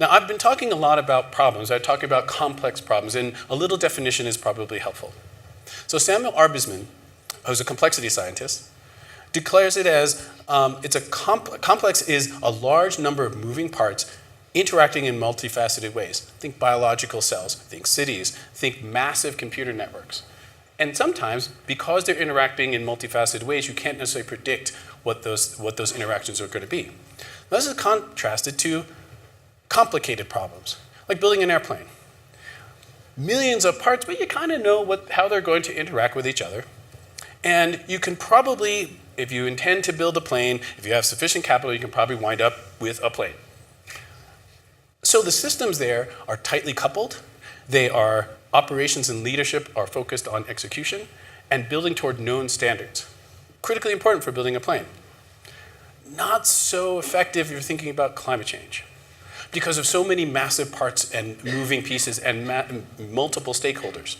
Now, I've been talking a lot about problems. I'm talking about complex problems, and a little definition is probably helpful. So Samuel Arbesman, who's a complexity scientist, declares it as complex is a large number of moving parts interacting in multifaceted ways. Think biological cells, think cities, think massive computer networks. And sometimes, because they're interacting in multifaceted ways, you can't necessarily predict what those interactions are going to be. Now, this is contrasted to complicated problems, like building an airplane. Millions of parts, but you kind of know how they're going to interact with each other. And you can probably, if you intend to build a plane, if you have sufficient capital, you can probably wind up with a plane. So the systems there are tightly coupled. They are operations and leadership are focused on execution and building toward known standards. Critically important for building a plane. Not so effective if you're thinking about climate change, because of so many massive parts and moving pieces and multiple stakeholders.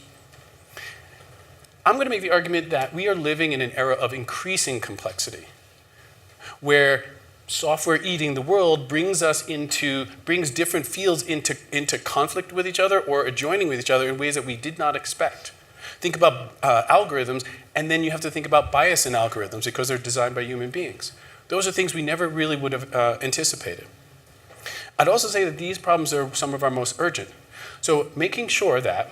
I'm going to make the argument that we are living in an era of increasing complexity, where software eating the world brings different fields into conflict with each other or adjoining with each other in ways that we did not expect. Think about algorithms, and then you have to think about bias in algorithms because they're designed by human beings. Those are things we never really would have anticipated. I'd also say that these problems are some of our most urgent. So making sure that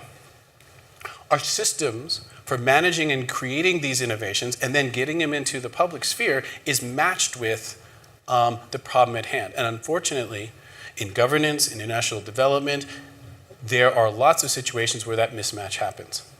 our systems for managing and creating these innovations and then getting them into the public sphere is matched with the problem at hand. And unfortunately, in governance, in international development, there are lots of situations where that mismatch happens.